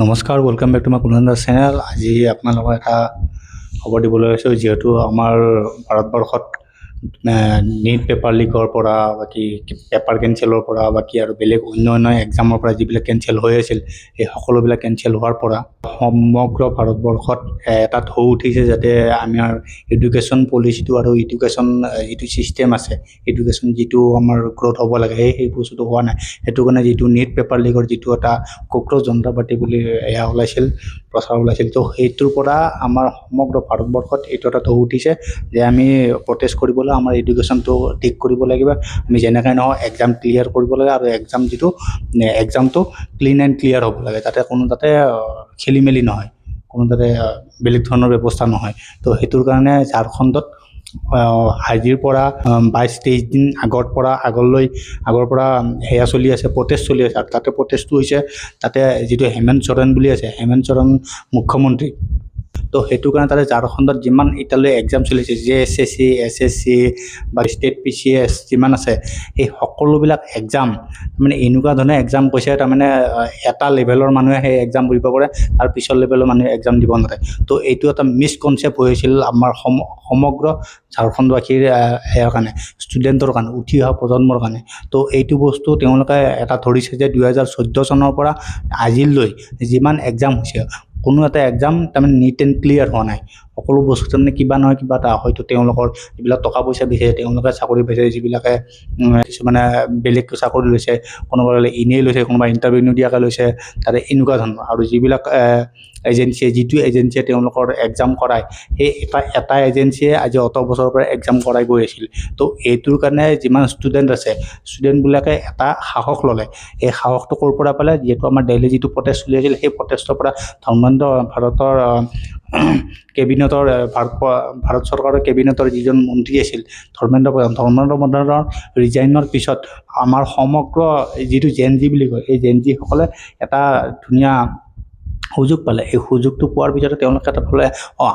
নমস্কাৰ, welcome back to my কুলন্দাৰ channel. আজি আপোনালোকক এটা খবৰ দিবলৈ লৈছোঁ। যিহেতু আমাৰ ভাৰতবৰ্ষত নীট পেপাৰ লিকৰ পৰা বাকী পেপাৰ কেঞ্চেলৰ পৰা বাকী আৰু বেলেগ অন্য এক্সামৰ পৰা যিবিলাক কেঞ্চেল হৈ আছিল, এই সকলোবিলাক কেঞ্চেল হোৱাৰ পৰা সমগ্ৰ ভাৰতবৰ্ষত এটা ঢৌ উঠিছে যাতে আমাৰ এডুকেশ্যন পলিচিটো আৰু এডুকেশ্যন যিটো ছিষ্টেম আছে, এডুকেশ্যন যিটো আমাৰ গ্ৰ'থ হ'ব লাগে সেই বস্তুটো হোৱা নাই। সেইটো কাৰণে যিটো নীট পেপাৰ লিকৰ যিটো এটা কক্ৰচ জনতা পাৰ্টি বুলি এয়া ওলাইছিল, প্ৰচাৰ ওলাইছিল, তো সেইটোৰ পৰা আমাৰ সমগ্ৰ ভাৰতবৰ্ষত এইটো এটা ঢৌ উঠিছে যে আমি প্ৰটেষ্ট কৰিবলৈ আমাৰ এডুকেশ্যনটো ঠিক কৰিব লাগিব। আমি যেনেকৈ নহওক এক্সাম ক্লিয়াৰ কৰিব লাগে আৰু এক্সামটো ক্লিন এণ্ড ক্লিয়াৰ হ'ব লাগে, যাতে কোনো তাতে খেলি মেলি নহয়, কোনো তাতে বেলেগ ধৰণৰ ব্যৱস্থা নহয়। তো সেইটোৰ কাৰণে ঝাৰখণ্ডত আজিৰ পৰা 22-23 দিন আগৰ পৰা সেয়া চলি আছে, প্ৰটেষ্ট চলি আছে। আৰু তাতে প্ৰটেষ্টটো হৈছে তাতে যিটো হেমন্ত চোৰেন বুলি আছে, হেমন্ত চোৰেন মুখ্যমন্ত্ৰী, তো সেইটো কাৰণে তাতে ঝাৰখণ্ডত যিমান এতিয়ালৈ এক্সাম চলিছে, JSSC, SSC বা ষ্টেট PCS যিমান আছে, এই সকলোবিলাক এক্সাম মানে এনেকুৱা ধৰণে এক্সাম কৈছে, তাৰমানে এটা লেভেলৰ মানুহে সেই এক্সাম দিব পাৰে, তাৰ পিছৰ লেভেলৰ মানুহে এক্সাম দিব নোৱাৰে। তো এইটো এটা মিছকনচেপ্ট হৈছিল আমাৰ সমগ্ৰ ঝাৰখণ্ডবাসীৰ সেয়াৰ কাৰণে, ষ্টুডেণ্টৰ কাৰণে, উঠি অহা প্ৰজন্মৰ কাৰণে। তো এইটো বস্তু তেওঁলোকে এটা ধৰিছে যে 2014 চনৰ পৰা আজিলৈ যিমান এক্সাম হৈছে, কোনো এটা এক্সাম তাৰমানে নিট এণ্ড ক্লিয়াৰ হোৱা নাই। সকলো বস্তু তাৰমানে কিবা নহয় কিবা এটা, হয়তো তেওঁলোকৰ যিবিলাক টকা পইচা বিচাৰে তেওঁলোকে চাকৰি বিচাৰে, যিবিলাকে কিছুমানে বেলেগ চাকৰি লৈছে, কোনোবাই এনেই লৈছে, কোনোবাই ইণ্টাৰভিউ নিদিয়াকৈ লৈছে, তাতে এনেকুৱা ধৰণৰ। আৰু যিবিলাক যিটো এজেঞ্চিয়ে তেওঁলোকৰ এক্সাম কৰায়, সেই এটা এজেঞ্চিয়ে আজি অত বছৰৰ পৰা এক্সাম কৰাই গৈ আছিল। তো এইটোৰ কাৰণে যিমান ষ্টুডেণ্ট আছে, ষ্টুডেণ্টবিলাকে এটা সাহস ল'লে। এই সাহসটো ক'ৰ পৰা পালে? যিহেতু আমাৰ দেলহি যিটো প্ৰটেষ্ট চলি আছিল, সেই প্ৰটেষ্টৰ পৰা ভাৰতৰ কেবিনেটৰ ভাৰত চৰকাৰৰ কেবিনেটৰ যিজন মন্ত্ৰী আছিল, ধৰ্মেন্দ্ৰ প্ৰধানৰ ৰিজাইনৰ পিছত আমাৰ সমগ্ৰ যিটো জেনজি বুলি কয়, এই জেনজিসকলে এটা ধুনীয়া সুযোগ পালে। এই সুযোগটো পোৱাৰ পিছতে তেওঁলোকে এটা ভাবে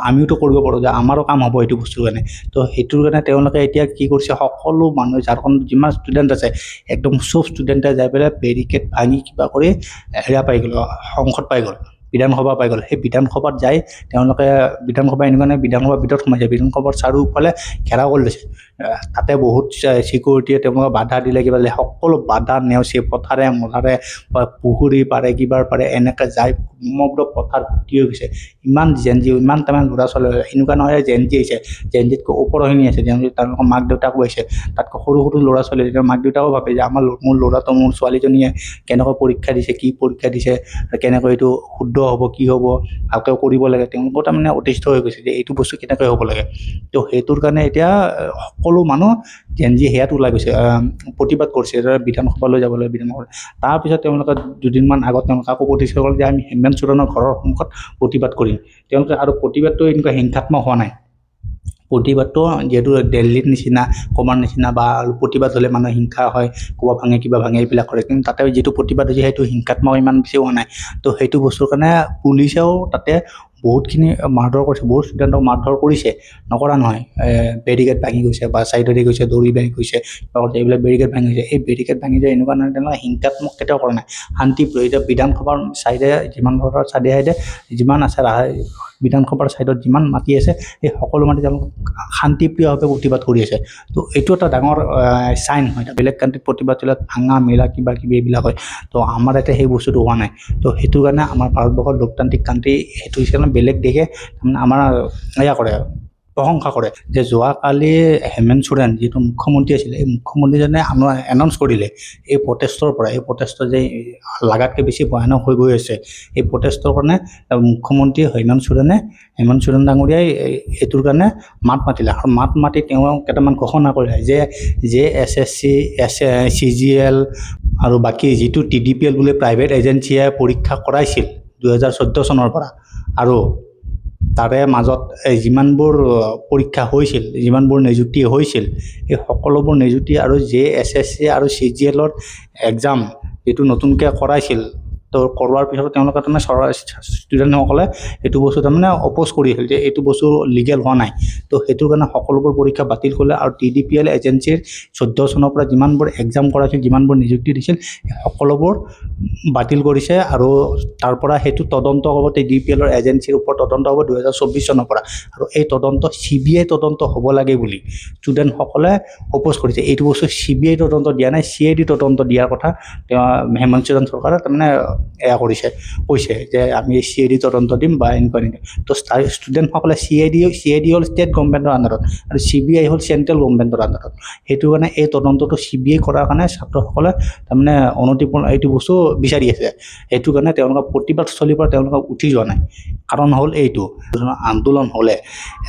আমিওতো কৰিব পাৰোঁ, যে আমাৰো কাম হ'ব এইটো বস্তুৰ কাৰণে। তো সেইটোৰ কাৰণে তেওঁলোকে এতিয়া কি কৰিছে, সকলো মানুহে ঝাৰখণ্ডত যিমান ষ্টুডেণ্ট আছে, একদম চব ষ্টুডেণ্টে যাই পেলাই বেৰিকেড ভাঙি কিবা কৰি হেৰা পাই গ'ল, সংসদ পাই গ'ল, বিধানসভা পাই গ'ল। সেই বিধানসভাত যাই তেওঁলোকে বিধানসভা এনেকুৱা নাই, বিধানসভাৰ ভিতৰত সোমাইছে, বিধানসভাৰ চাৰিওফালে ঘেৰাও কৰি লৈছে। তাতে বহুত চিকিউৰিটিয়ে তেওঁলোকে বাধা দিলে, কিবা দিলে, সকলো বাধা নেওচি পথাৰে মথাৰে বা পুখুৰী পাৰে কিবাৰ পাৰে এনেকৈ যাই সমগ্ৰ পথাৰ ভৰ্তি হৈ গৈছে। ইমান জেনজি, ইমান তাৰমানে ল'ৰা ছোৱালী, এনেকুৱা নহয় জেনজি আহিছে, জেনজিতকৈ ওপৰখিনি আছে, তেওঁলোকৰ মাক দেউতাকো আহিছে, তাতকৈ সৰু সৰু ল'ৰা ছোৱালী, মাক দেউতাকো ভাবে যে মোৰ ল'ৰাটো, মোৰ ছোৱালীজনীয়ে কেনেকৈ পৰীক্ষা দিছে, কি পৰীক্ষা দিছে, কেনেকৈ এইটো শুদ্ধ হ'ব, কি হ'ব, ভালকৈ কৰিব লাগে, তেওঁলোকৰ তাৰমানে অতিষ্ঠ হৈ গৈছে যে এইটো বস্তু কেনেকৈ হ'ব লাগে। তো সেইটোৰ কাৰণে এতিয়া সকলো মানুহ জেনজি সেয়াত ওলাই গৈছে, প্ৰতিবাদ কৰিছে, বিধানসভালৈ যাবলৈ, বিধানসভা। তাৰপিছত তেওঁলোকে দুদিনমান আগত তেওঁলোকে আকৌ প্ৰতিষ্ঠা কৰিলে যে আমি হেমন্ত চোৰেনৰ ঘৰৰ সন্মুখত প্ৰতিবাদ কৰিম। তেওঁলোকে আৰু প্ৰতিবাদটো এনেকুৱা হিংসাত্মক হোৱা নাই। প্ৰতিবাদটো যিহেতু দিল্লীৰ নিচিনা, ক'ৰবাৰ নিচিনা বা প্ৰতিবাদ হ'লে মানুহ হিংসা হয়, ক'ৰবাত ভাঙে কিবা ভাঙে এইবিলাক কৰে, কিন্তু তাতে যিটো প্ৰতিবাদ হৈছে সেইটো হিংসাত্মক ইমান বেছি হোৱা নাই। তো সেইটো বস্তুৰ কাৰণে পুলিচেও তাতে বহুতখিনি মাৰধৰ কৰিছে, বহুত ষ্টুডেণ্টক মাৰধৰ কৰিছে, নকৰা নহয়। বেৰিকেড ভাঙি গৈছে বা ছাইডেদি গৈছে, দৌৰি ভাঙি গৈছে, এইবিলাক বেৰিকেড ভাঙি গৈছে। এই বেৰিকেড ভাঙি যায় এনেকুৱা নহয়, তেনেকুৱা হিংসাত্মক কেতিয়াও কৰা নাই, শান্তিপ্ৰিয়। এতিয়া বিধানসভাৰ ছাইডে যিমান ধৰণৰ ছাইডে যিমান আছে, বিধানসভাৰ ছাইডত যিমান মাটি আছে, সেই সকলো মাটি তেওঁলোকে শান্তিপ্ৰিয়ভাৱে প্ৰতিবাদ কৰি আছে। তো এইটো এটা ডাঙৰ চাইন হয়। বেলেগ কাণ্ট্ৰিত প্ৰতিবাদ চলে ভাঙা মেলা কিবা কিবি এইবিলাক হয়, তো আমাৰ ইয়াতে সেই বস্তুটো হোৱা নাই। তো সেইটো কাৰণে আমাৰ ভাৰতবৰ্ষৰ লোকতান্ত্ৰিক কাণ্ট্ৰি সেইটো হিচাপে বেলেগ দেশে তাৰমানে আমাৰ এয়া কৰে, প্ৰশংসা কৰে যে যোৱাকালি হেমন্ত চোৰেন যিটো মুখ্যমন্ত্ৰী আছিলে, এই মুখ্যমন্ত্ৰীজনে এনাউন্স কৰিলে এই প্ৰটেষ্টৰ পৰা, এই প্ৰটেষ্টৰ যে লাগাতকৈ বেছি ভয়ানক হৈ গৈ আছে, এই প্ৰটেষ্টৰ কাৰণে মুখ্যমন্ত্ৰী হেমন্ত চোৰেন ডাঙৰীয়াই এইটোৰ কাৰণে মাত মাতিলে। আৰু মাত মাতি তেওঁ কেইটামান ঘোষণা কৰিলে যে SSC, CGL আৰু বাকী যিটো TDPL বুলি প্ৰাইভেট এজেঞ্চিয়ে পৰীক্ষা কৰাইছিল 2014 চনৰ পৰা, আৰু তাৰে মাজত যিমানবোৰ পৰীক্ষা হৈছিল, যিমানবোৰ নিযুক্তি হৈছিল, এই সকলোবোৰ নিযুক্তি আৰু JSSC আৰু CGLৰ এক্সাম যিটো নতুনকৈ কৰাইছিল তো কৰোৱাৰ পিছত তেওঁলোকে তাৰমানে ষ্টুডেণ্টসকলে এইটো বস্তু তাৰমানে অপ'জ কৰি আহিল যে এইটো বস্তু লিগেল হোৱা নাই। তো সেইটো কাৰণে সকলোবোৰ পৰীক্ষা বাতিল কৰিলে আৰু TDPL এজেঞ্চিৰ 14 চনৰ পৰা যিমানবোৰ এক্সাম কৰাইছিল, যিমানবোৰ নিযুক্তি দিছিল, সকলোবোৰ বাতিল কৰিছে আৰু তাৰ পৰা সেইটো তদন্ত হ'ব TDPL এজেঞ্চিৰ ওপৰত তদন্ত হ'ব 2024 চনৰ পৰা। আৰু এই তদন্ত CBI তদন্ত হ'ব লাগে বুলি ষ্টুডেণ্টসকলে অপ'জ কৰিছে। এইটো বস্তু CBI তদন্ত দিয়া নাই, CID তদন্ত দিয়াৰ কথা তেওঁ হেমন্ত সোৰেন চৰকাৰে তাৰমানে এয়া কৈছে যে আমি CID তদন্ত দিম বা এনেকুৱা। তো ষ্টুডেণ্টসকলে CID হ'ল ষ্টেট গভৰ্ণমেণ্টৰ আণ্ডাৰত আৰু CBI হ'ল চেণ্ট্ৰেল গভৰ্ণমেণ্টৰ আণ্ডাৰত। সেইটো কাৰণে এই তদন্তটো CBI কৰাৰ কাৰণে ছাত্ৰসকলে তাৰমানে অনতিপূৰ্ণ এইটো বস্তু বিচাৰি আছে। সেইটো কাৰণে তেওঁলোকে প্ৰতিবাদস্থলীৰ পৰা তেওঁলোকে উঠি যোৱা নাই। কাৰণ হ'ল এইটো, আন্দোলন হ'লে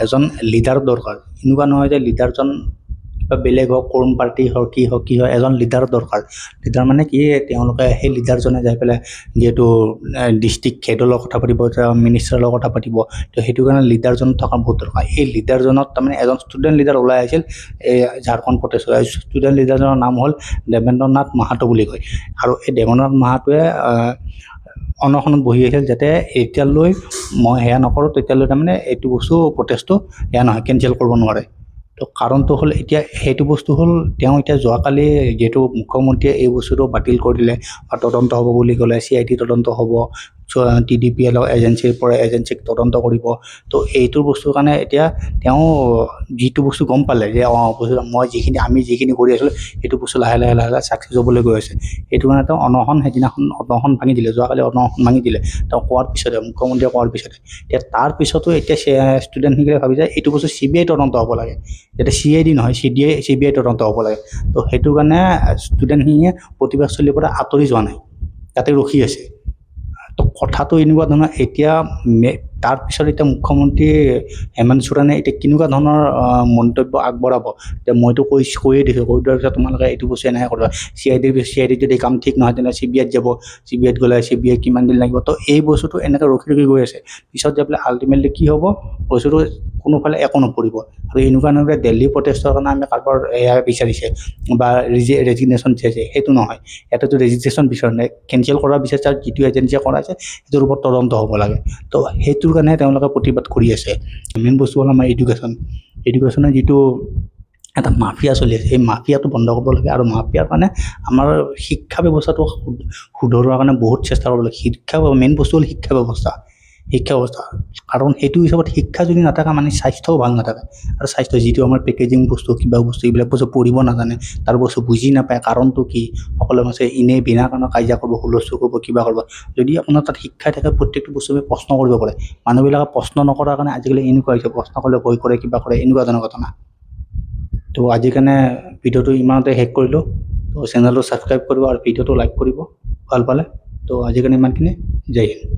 এজন লিডাৰ দৰকাৰ। এনেকুৱা নহয় যে লিডাৰজন বা বেলেগ হওক, কোন পাৰ্টি হওক, কি হওক, এজন লিডাৰ দৰকাৰ। লিডাৰ মানে কি, তেওঁলোকে সেই লিডাৰজনে যাই পেলাই যিহেতু ডিষ্ট্ৰিক্ট হেডৰ লগত কথা পাতিব, মিনিষ্টাৰৰ লগত কথা পাতিব। তো সেইটো কাৰণে লিডাৰজন থকা বহুত দৰকাৰ। এই লিডাৰজনত তাৰমানে এজন ষ্টুডেণ্ট লিডাৰ ওলাই আহিছিল এই ঝাৰখণ্ড প্ৰদেশৰ। ষ্টুডেণ্ট লিডাৰজনৰ নাম হ'ল দেৱেন্দ্ৰ নাথ মাহাতো বুলি কয়। আৰু এই দেৱেন্দ্ৰ নাথ মাহাতোৱে অনশনত বহি আছিল যাতে এতিয়ালৈ মই সেয়া নকৰোঁ, তেতিয়ালৈ তাৰমানে এইটো বস্তু প্ৰটেষ্টটো সেয়া নহয়, কেঞ্চেল কৰিব নোৱাৰে। তো কাৰণটো হ'ল এতিয়া সেইটো বস্তু হ'ল তেওঁ এতিয়া যোৱাকালি যিহেতু মুখ্যমন্ত্ৰীয়ে এই বস্তুটো বাতিল কৰি দিলে বা তদন্ত হ'ব বুলি ক'লে, CID তদন্ত হ'ব, TDPL এজেঞ্চিক তদন্ত কৰিব। তো এইটো বস্তুৰ কাৰণে এতিয়া তেওঁ যিটো বস্তু গম পালে যে আমি যিখিনি কৰি আছিলোঁ সেইটো বস্তু লাহে লাহে ছাকচেছ হ'বলৈ গৈ আছে। সেইটো কাৰণে তেওঁ সেইদিনাখন অনশন ভাঙি দিলে, যোৱাকালি অনশন ভাঙি দিলে। তেওঁ কোৱাৰ পিছতে, মুখ্যমন্ত্ৰীয়ে কোৱাৰ পিছতে এতিয়া তাৰ পিছতো এতিয়া ষ্টুডেণ্টখিনিয়ে ভাবি যায় এইটো বস্তু CBI তদন্ত হ'ব লাগে, যাতে CID নহয়, CBI তদন্ত হ'ব লাগে। তো সেইটো কাৰণে ষ্টুডেণ্টখিনিয়ে প্ৰতিবাদস্থলীৰ পৰা আঁতৰি যোৱা নাই, তাতে ৰখি আছে। তো কথাটো এনেকুৱা ধৰণৰ, এতিয়া তাৰপিছত এতিয়া মুখ্যমন্ত্ৰী হেমন্ত সোৰেনে এতিয়া কেনেকুৱা ধৰণৰ মন্তব্য আগবঢ়াব যে মইতো কৈয়ে দিছোঁ, কৈ দিয়াৰ পিছত তোমালোকে এইটো বস্তু এনেকৈ কৰিবা, CID যদি কাম ঠিক নহয় তেনেহ'লে CBIত যাব, CBIত গ'লে CBI কিমান দিন লাগিব। তো এই বস্তুটো এনেকৈ ৰখি গৈ আছে। পিছত যাই পেলাই আল্টিমেটলি কি হ'ব, বস্তুটো কোনোফালে একো নপৰিব। আৰু এনেকুৱা দিল্লী প্ৰটেষ্টৰ কাৰণে আমি কাৰোবাৰ এয়া বিচাৰিছে বা ৰেজিগনেশ্যন বিচাৰিছে, সেইটো নহয়। ইয়াতেতো ৰেজিষ্ট্ৰেশ্যন বিচৰা নাই, কেঞ্চেল কৰা বিচাৰিছে। আৰু যিটো এজেঞ্চিয়ে কৰাইছে সেইটোৰ ওপৰত তদন্ত হ'ব লাগে। তো সেইটোৰ কাৰণে তেওঁলোকে প্ৰতিবাদ কৰি আছে। মেইন বস্তু হ'ল আমাৰ এডুকেশ্যনৰ যিটো এটা মাফিয়া চলি আছে, এই মাফিয়াটো বন্ধ কৰিব লাগে। আৰু মাফিয়াৰ কাৰণে আমাৰ শিক্ষা ব্যৱস্থাটো শুধৰোৱাৰ কাৰণে বহুত চেষ্টা কৰিব লাগে। মেইন বস্তু হ'ল শিক্ষা ব্যৱস্থা। কাৰণ সেইটো হিচাপত শিক্ষা যদি নাথাকে মানে স্বাস্থ্যও ভাল নাথাকে। আৰু স্বাস্থ্য যিটো আমাৰ পেকেজিং বস্তু, কিবা বস্তু, এইবিলাক বস্তু পঢ়িব নাজানে, তাৰ বস্তু বুজি নাপায়, কাৰণটো কি, সকলোৱে আছে এনেই বিনা কাৰণত কাজিয়া কৰিব, হুলস্থুল কৰিব, কিবা কৰিব। যদি আপোনাৰ তাত শিক্ষা থাকে, প্ৰত্যেকটো বস্তু প্ৰশ্ন কৰিব পাৰে। মানুহবিলাকে প্ৰশ্ন নকৰাৰ কাৰণে আজিকালি এনেকুৱা হৈছে, প্ৰশ্ন কৰিলে ভয় কৰে, কিবা কৰে, এনেকুৱা ধৰণৰ ঘটনা। তো আজিৰ কাৰণে ভিডিঅ'টো ইমানতে শেষ কৰিলোঁ। তো চেনেলটো ছাবস্ক্ৰাইব কৰিব আৰু ভিডিঅ'টো লাইক কৰিব ভাল পালে। তো আজিৰ কাৰণে ইমানখিনি, জয় হিন্দ।